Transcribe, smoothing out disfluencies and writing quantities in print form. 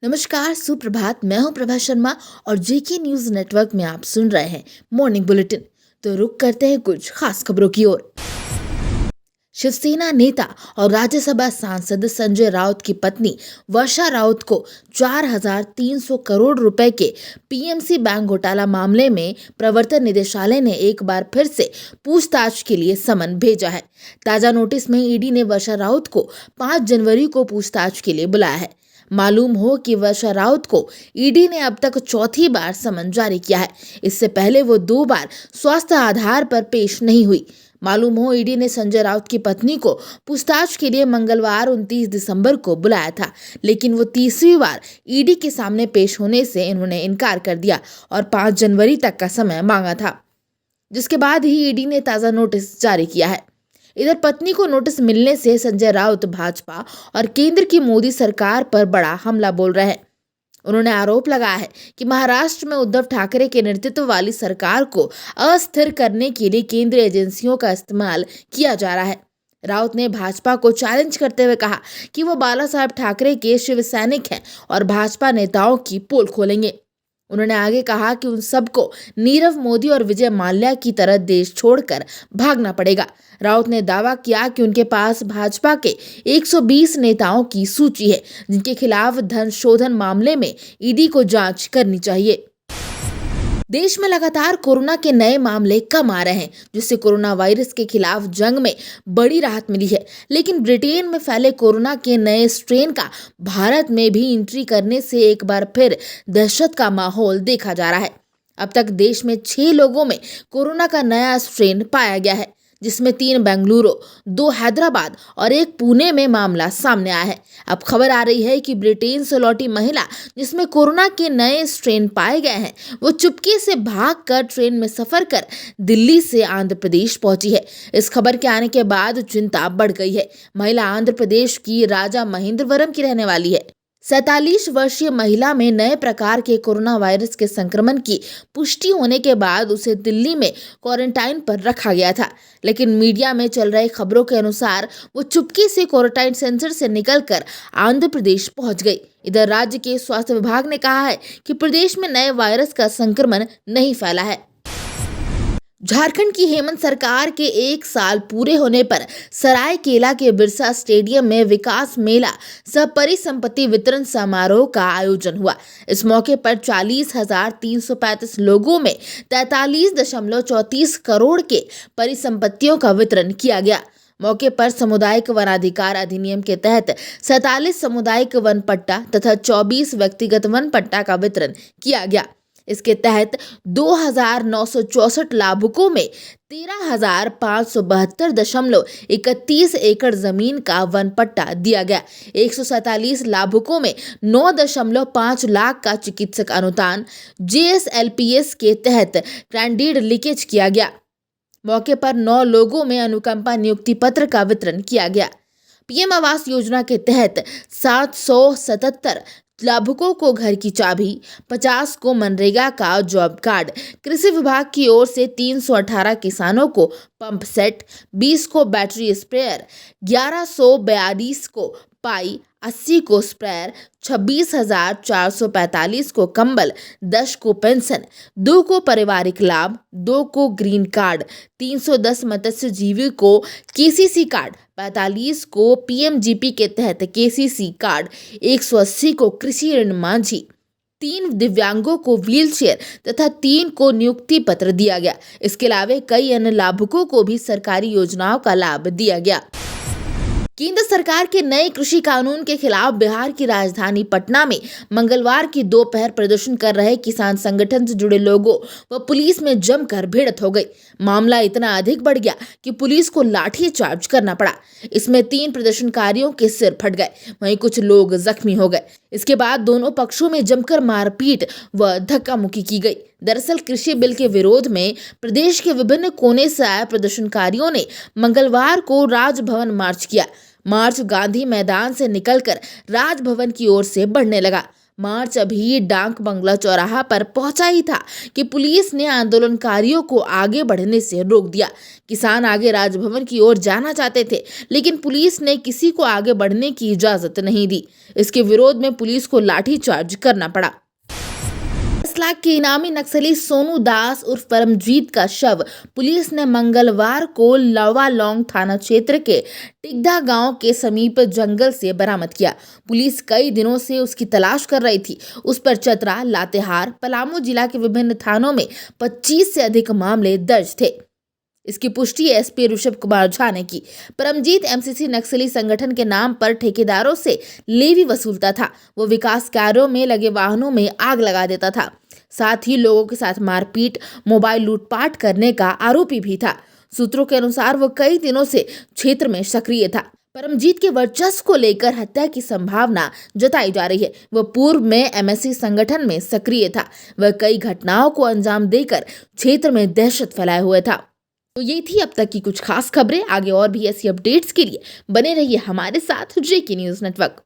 नमस्कार, सुप्रभात। मैं हूं प्रभा शर्मा और जेके न्यूज नेटवर्क में आप सुन रहे हैं मॉर्निंग बुलेटिन। तो रुक करते हैं कुछ खास खबरों की ओर। शिवसेना नेता और राज्यसभा सांसद संजय राउत की पत्नी वर्षा राउत को 4,300 करोड़ रुपए के पीएमसी बैंक घोटाला मामले में प्रवर्तन निदेशालय ने एक बार फिर से पूछताछ के लिए समन भेजा है। ताजा नोटिस में ईडी ने वर्षा राउत को 5 जनवरी को पूछताछ के लिए बुलाया है। मालूम हो कि वर्षा राउत को ईडी ने अब तक चौथी बार समन जारी किया है। इससे पहले वो 2 बार स्वास्थ्य आधार पर पेश नहीं हुई। मालूम हो ईडी ने संजय राउत की पत्नी को पूछताछ के लिए मंगलवार 29 दिसंबर को बुलाया था, लेकिन वो तीसरी बार ईडी के सामने पेश होने से इन्होंने इनकार कर दिया और 5 जनवरी तक का समय मांगा था, जिसके बाद ही ईडी ने ताज़ा नोटिस जारी किया है। इधर पत्नी को नोटिस मिलने से संजय राउत भाजपा और केंद्र की मोदी सरकार पर बड़ा हमला बोल रहे हैं। उन्होंने आरोप लगाया है कि महाराष्ट्र में उद्धव ठाकरे के नेतृत्व वाली सरकार को अस्थिर करने के लिए केंद्रीय एजेंसियों का इस्तेमाल किया जा रहा है। राउत ने भाजपा को चैलेंज करते हुए कहा कि वो बाला साहब ठाकरे के शिव सैनिक हैं और भाजपा नेताओं की पोल खोलेंगे। उन्होंने आगे कहा कि उन सबको नीरव मोदी और विजय माल्या की तरह देश छोड़कर भागना पड़ेगा। राउत ने दावा किया कि उनके पास भाजपा के 120 नेताओं की सूची है, जिनके खिलाफ धन शोधन मामले में ईडी को जांच करनी चाहिए। देश में लगातार कोरोना के नए मामले कम आ रहे हैं, जिससे कोरोना वायरस के खिलाफ जंग में बड़ी राहत मिली है। लेकिन ब्रिटेन में फैले कोरोना के नए स्ट्रेन का भारत में भी एंट्री करने से एक बार फिर दहशत का माहौल देखा जा रहा है। अब तक देश में 6 लोगों में कोरोना का नया स्ट्रेन पाया गया है, जिसमें 3 बेंगलुरु, 2 हैदराबाद और 1 पुणे में मामला सामने आया है। अब खबर आ रही है कि ब्रिटेन से लौटी महिला जिसमें कोरोना के नए स्ट्रेन पाए गए हैं, वो चुपके से भागकर ट्रेन में सफर कर दिल्ली से आंध्र प्रदेश पहुंची है। इस खबर के आने के बाद चिंता बढ़ गई है। महिला आंध्र प्रदेश की राजा महेंद्रवरम की रहने वाली है। 47 वर्षीय महिला में नए प्रकार के कोरोना वायरस के संक्रमण की पुष्टि होने के बाद उसे दिल्ली में क्वारंटाइन पर रखा गया था, लेकिन मीडिया में चल रही खबरों के अनुसार वो चुपके से क्वारंटाइन सेंटर से निकलकर आंध्र प्रदेश पहुंच गई। इधर राज्य के स्वास्थ्य विभाग ने कहा है कि प्रदेश में नए वायरस का संक्रमण नहीं फैला है। झारखंड की हेमंत सरकार के 1 साल पूरे होने पर सरायकेला के बिरसा स्टेडियम में विकास मेला सह परिसंपत्ति वितरण समारोह का आयोजन हुआ। इस मौके पर 40,335 लोगों में 43.34 करोड़ के परिसंपत्तियों का वितरण किया गया। मौके पर सामुदायिक वनाधिकार अधिनियम के तहत 47 सामुदायिक वन पट्टा तथा 24 व्यक्तिगत वन पट्टा का वितरण किया गया। इसके तहत 2,964 लाभुकों में 13,572.31 एकड़ जमीन का वन पट्टा दिया गया। 147 लाभुकों में 9.5 लाख का चिकित्सक अनुदान JSLPS के तहत कैंडिड लीकेज किया गया। मौके पर 9 लोगों में अनुकंपा नियुक्ति पत्र का वितरण किया गया। पीएम आवास योजना के तहत 777 लाभुकों को घर की चाबी, 50 को मनरेगा का जॉब कार्ड, कृषि विभाग की ओर से 318 किसानों को पंप सेट, 20 को बैटरी स्प्रेयर, 1142 को पाई, 80 को स्प्रेयर, 26,445 को कंबल, 10 को पेंशन, 2 को पारिवारिक लाभ, 2 को ग्रीन कार्ड, 310 मत्स्य जीवी को केसीसी कार्ड, 45 को पीएमजीपी के तहत केसीसी कार्ड, 180 को कृषि ऋण मांझी, 3 दिव्यांगों को व्हीलचेयर तथा 3 को नियुक्ति पत्र दिया गया। इसके अलावा कई अन्य लाभुकों को भी सरकारी योजनाओं का लाभ दिया गया। केंद्र सरकार के नए कृषि कानून के खिलाफ बिहार की राजधानी पटना में मंगलवार की दोपहर प्रदर्शन कर रहे किसान संगठन से जुड़े लोगों व पुलिस में जमकर भिड़ंत हो गई। मामला इतना अधिक बढ़ गया कि पुलिस को लाठी चार्ज करना पड़ा। इसमें 3 प्रदर्शनकारियों के सिर फट गए, वहीं कुछ लोग जख्मी हो गए। इसके बाद दोनों पक्षों में जमकर मारपीट व धक्का मुक्की की गई। दरअसल कृषि बिल के विरोध में प्रदेश के विभिन्न कोने से आए प्रदर्शनकारियों ने मंगलवार को राजभवन मार्च किया। मार्च गांधी मैदान से निकलकर राजभवन की ओर से बढ़ने लगा। मार्च अभी डाक बंगला चौराहा पर पहुंचा ही था कि पुलिस ने आंदोलनकारियों को आगे बढ़ने से रोक दिया। किसान आगे राजभवन की ओर जाना चाहते थे, लेकिन पुलिस ने किसी को आगे बढ़ने की इजाजत नहीं दी। इसके विरोध में पुलिस को लाठीचार्ज करना पड़ा। 10 लाख के इनामी नक्सली सोनू दास उर्फ परमजीत का शव पुलिस ने मंगलवार को लावालौंग थाना क्षेत्र के टिगधा गांव के समीप जंगल से बरामद किया। पुलिस कई दिनों से उसकी तलाश कर रही थी। उस पर चतरा, लातेहार, पलामू जिला के विभिन्न थानों में 25 से अधिक मामले दर्ज थे। इसकी पुष्टि एसपी ऋषभ कुमार झा ने की। परमजीत एमसीसी नक्सली संगठन के नाम पर ठेकेदारों से लेवी वसूलता था। वो विकास कार्यों में लगे वाहनों में आग लगा देता था। साथ ही लोगों के साथ मारपीट, मोबाइल लूटपाट करने का आरोपी भी था। सूत्रों के अनुसार वो कई दिनों से क्षेत्र में सक्रिय था। परमजीत के वर्चस्व को लेकर हत्या की संभावना जताई जा रही है। वह पूर्व में एमएससी संगठन में सक्रिय था। वह कई घटनाओं को अंजाम देकर क्षेत्र में दहशत फैलाए हुए था। तो ये थी अब तक की कुछ खास खबरें। आगे और भी ऐसी अपडेट्स के लिए बने रहिए हमारे साथ जेके न्यूज़ नेटवर्क।